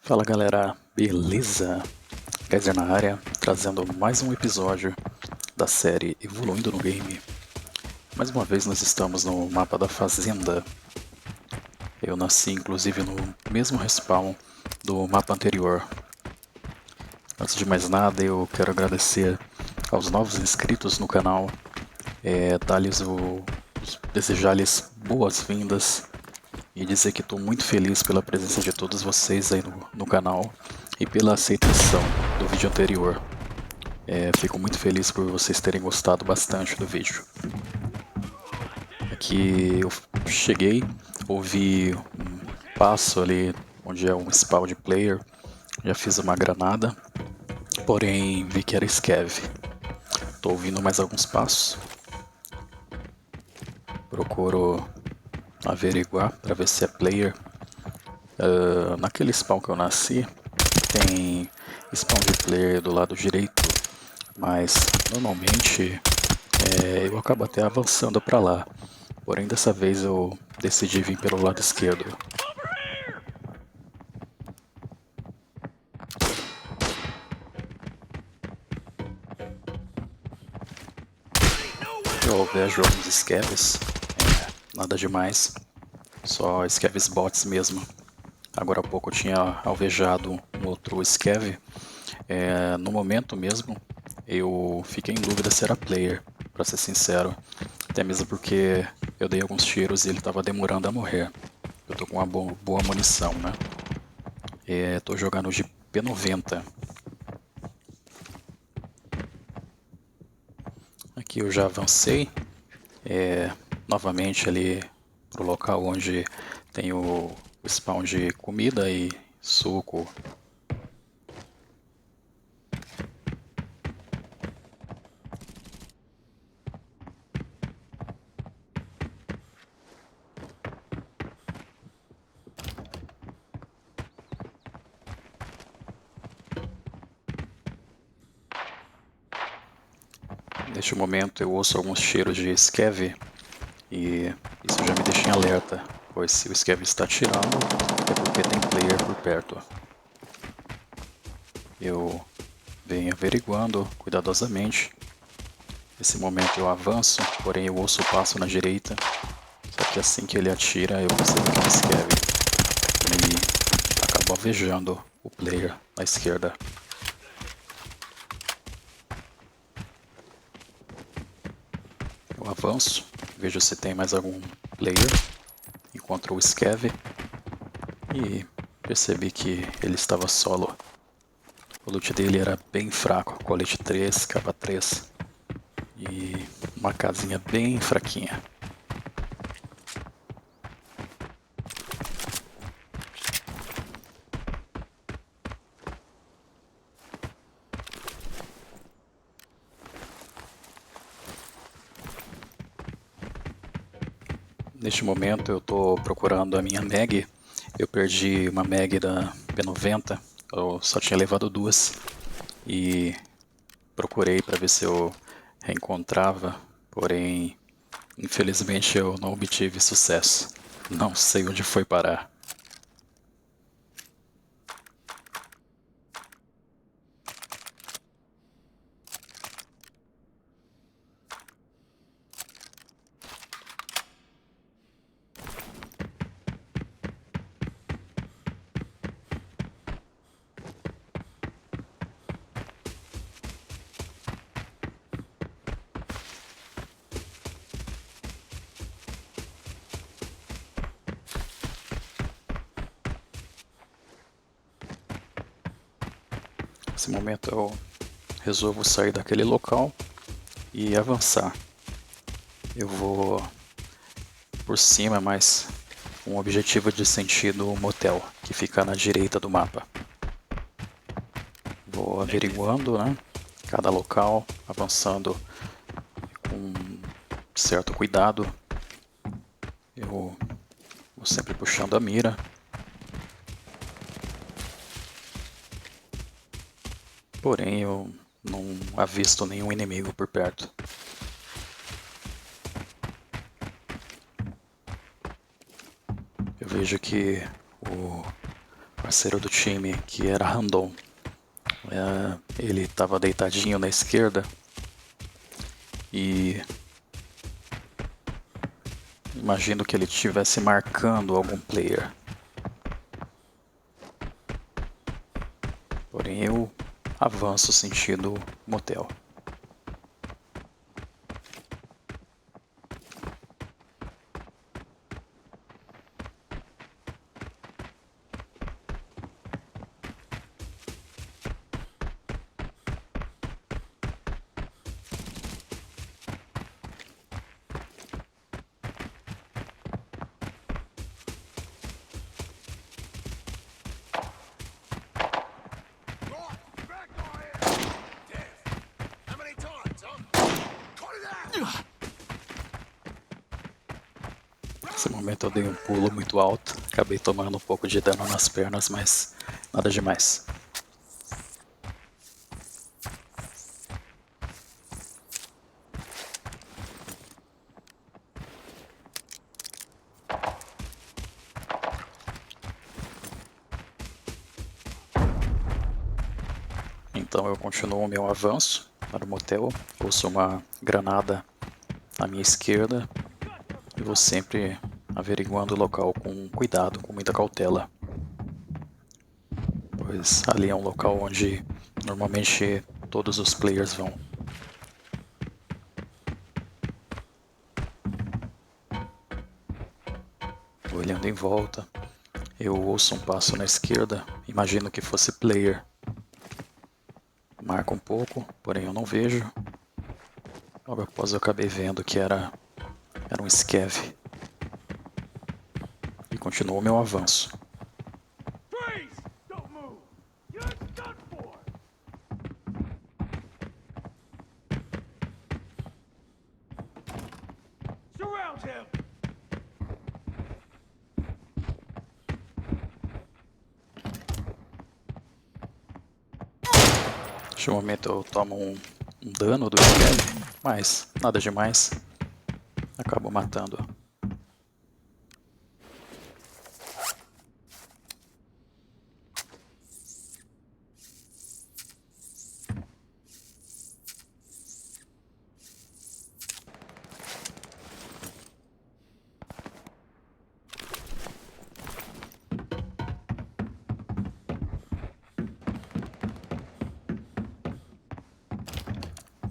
Fala galera, beleza? Kaiser na área, trazendo mais um episódio da série Evoluindo no Game. Mais uma vez nós estamos no mapa da Fazenda. Eu nasci inclusive no mesmo respawn do mapa anterior. Antes de mais nada, eu quero agradecer aos novos inscritos no canal, desejar-lhes boas-vindas e dizer que estou muito feliz pela presença de todos vocês aí no canal e pela aceitação do vídeo anterior. Fico muito feliz por vocês terem gostado bastante do vídeo. Aqui eu cheguei, ouvi um passo ali onde é um spawn de player, já fiz uma granada, porém vi que era scav. Estou ouvindo mais alguns passos, procuro averiguar para ver se é player. Naquele spawn que eu nasci, tem spawn de player do lado direito, mas normalmente eu acabo até avançando para lá. Porém dessa vez eu decidi vir pelo lado esquerdo. Eu vejo alguns scavs, nada demais, só scavs bots mesmo. Agora há pouco eu tinha alvejado um outro scav. No momento mesmo eu fiquei em dúvida se era player, para ser sincero. Até mesmo porque eu dei alguns tiros e ele estava demorando a morrer. Eu tô com uma boa munição, né? Tô jogando de P90. Aqui eu já avancei novamente ali pro local onde tem o spawn de comida e suco. Neste momento eu ouço alguns cheiros de scav e isso já me deixa em alerta, pois se o scav está atirando é porque tem player por perto. Eu venho averiguando cuidadosamente. Nesse momento eu avanço, porém eu ouço o passo na direita. Só que assim que ele atira eu percebo que é um scav e acabo alvejando o player à esquerda. Eu avanço, vejo se tem mais algum player, encontro o scav e percebi que ele estava solo. O loot dele era bem fraco, colete 3, capa 3 e uma casinha bem fraquinha. Neste momento eu estou procurando a minha mag. Eu perdi uma mag da P90, eu só tinha levado duas e procurei para ver se eu reencontrava, porém infelizmente eu não obtive sucesso. Não sei onde foi parar. Nesse momento eu resolvo sair daquele local e avançar. Eu vou por cima, mas com o objetivo de sentido motel, que fica na direita do mapa. Vou averiguando, né, cada local, avançando com certo cuidado. Eu vou sempre puxando a mira. Porém, eu não avisto nenhum inimigo por perto. Eu vejo que o parceiro do time, que era Randon. Ele estava deitadinho na esquerda e imagino que ele estivesse marcando algum player. Porém eu avanço sentido motel. Nesse momento eu dei um pulo muito alto, acabei tomando um pouco de dano nas pernas, mas nada demais. Então eu continuo o meu avanço para o motel, ouço uma granada à minha esquerda e vou sempre averiguando o local com cuidado, com muita cautela. Pois ali é um local onde normalmente todos os players vão. Olhando em volta, eu ouço um passo na esquerda, imagino que fosse player. Marco um pouco, porém eu não vejo. Logo após eu acabei vendo que era um scav. E continuou meu avanço. Neste momento eu tomo um dano do scav, mas nada demais. Acabo matando.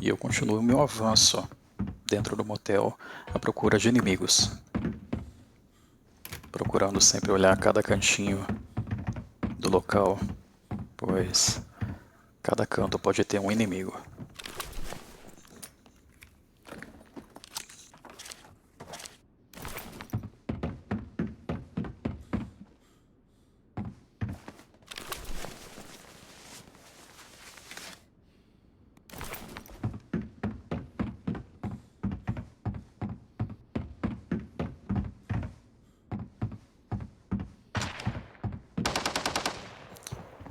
E eu continuo meu avanço dentro do motel à procura de inimigos. Procurando sempre olhar cada cantinho do local, pois cada canto pode ter um inimigo.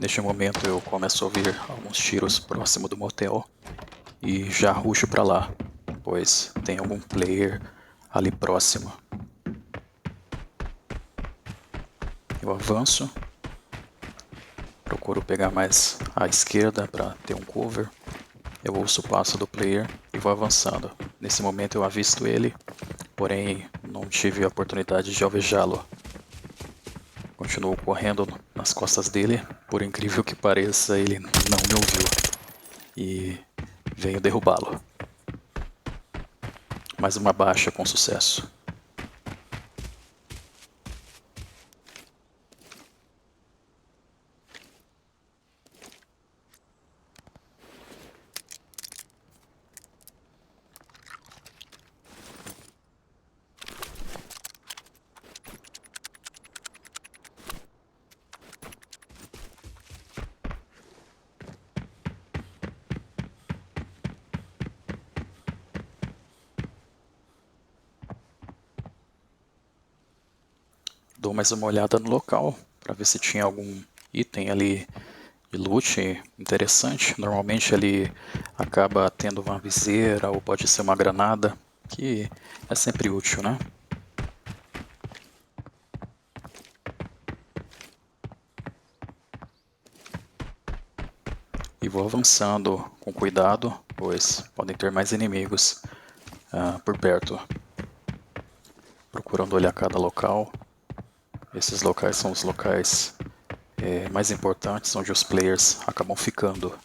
Neste momento eu começo a ouvir alguns tiros próximo do motel e já rusho para lá, pois tem algum player ali próximo. Eu avanço, procuro pegar mais à esquerda para ter um cover. Eu ouço o passo do player e vou avançando. Nesse momento eu avisto ele, porém não tive a oportunidade de alvejá-lo. Continuo correndo nas costas dele, por incrível que pareça, ele não me ouviu e venho derrubá-lo. Mais uma baixa com sucesso. Dou mais uma olhada no local para ver se tinha algum item ali de loot interessante. Normalmente ele acaba tendo uma viseira ou pode ser uma granada, que é sempre útil, né? E vou avançando com cuidado, pois podem ter mais inimigos por perto. Procurando olhar cada local. Esses locais são os locais mais importantes, onde os players acabam ficando.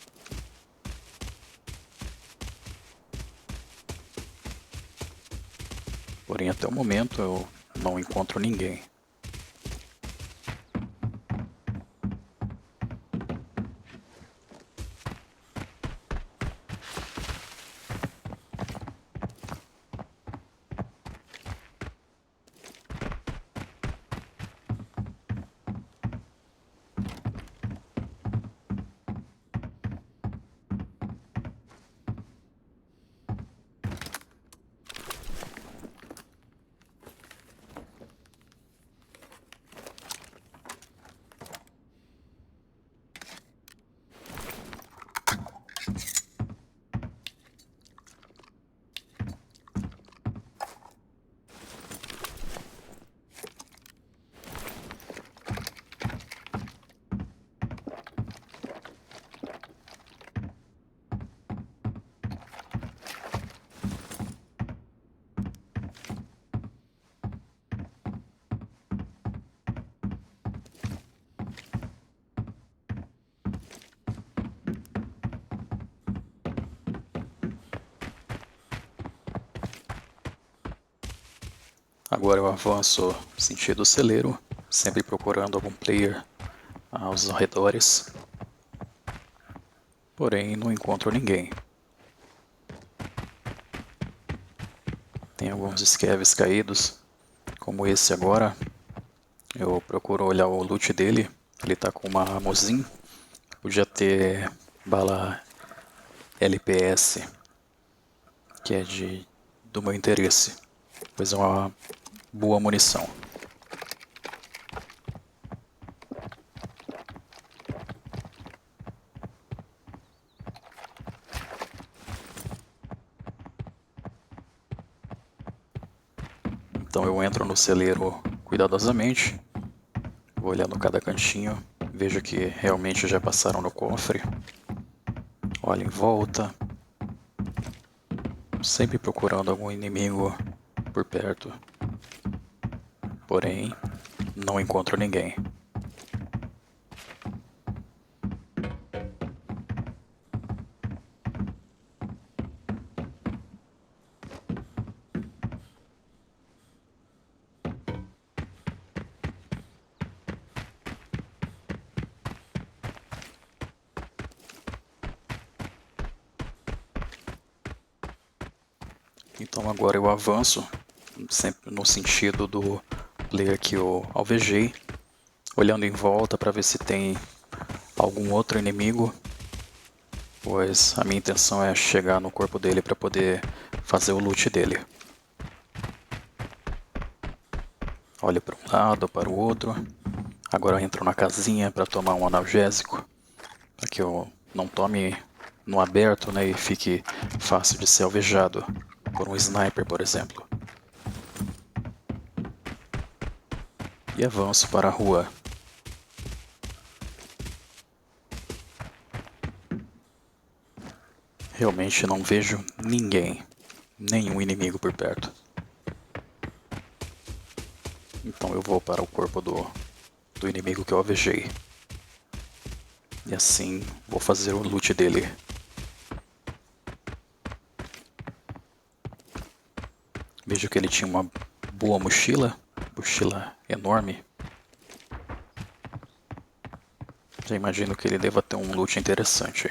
Porém, até o momento eu não encontro ninguém. Agora eu avanço sentido celeiro, sempre procurando algum player aos arredores. Porém, não encontro ninguém. Tem alguns scavs caídos, como esse agora. Eu procuro olhar o loot dele. Ele tá com uma Mosin. Podia ter bala LPS, que é do meu interesse, pois é uma boa munição. Então eu entro no celeiro cuidadosamente, vou olhando cada cantinho, vejo que realmente já passaram no cofre, olho em volta, sempre procurando algum inimigo por perto, porém não encontro ninguém. Então agora eu avanço, sempre no sentido do player que eu alvejei, olhando em volta para ver se tem algum outro inimigo, pois a minha intenção é chegar no corpo dele para poder fazer o loot dele. Olho para um lado, para o outro. Agora eu entro na casinha para tomar um analgésico, para que eu não tome no aberto, né, e fique fácil de ser alvejado por um sniper, por exemplo. E avanço para a rua. Realmente não vejo ninguém, nenhum inimigo por perto. Então eu vou para o corpo do inimigo que eu alvejei. E assim vou fazer o loot dele. Vejo que ele tinha uma boa mochila enorme. Já imagino que ele deva ter um loot interessante.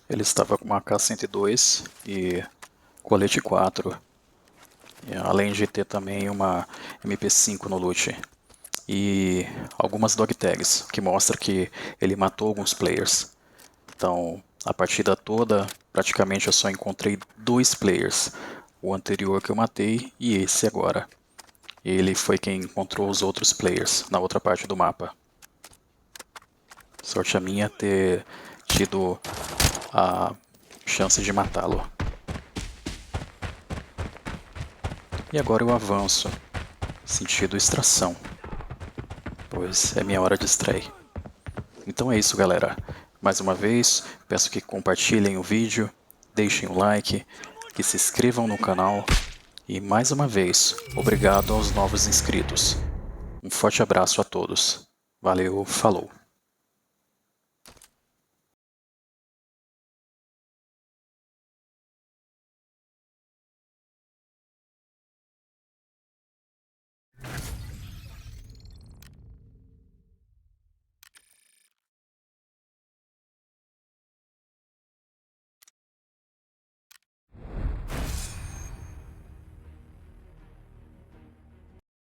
Ele estava com uma K102 e colete 4. Além de ter também uma MP5 no loot. E algumas dog tags, que mostra que ele matou alguns players. Então, a partida toda, praticamente eu só encontrei 2 players. o anterior que eu matei e esse agora. Ele foi quem encontrou os outros players na outra parte do mapa. Sorte a minha ter tido a chance de matá-lo. E agora eu avanço, sentido extração, pois é minha hora de extrair. Então é isso, galera. Mais uma vez, peço que compartilhem o vídeo, deixem o like, que se inscrevam no canal e, mais uma vez, obrigado aos novos inscritos. Um forte abraço a todos. Valeu, falou!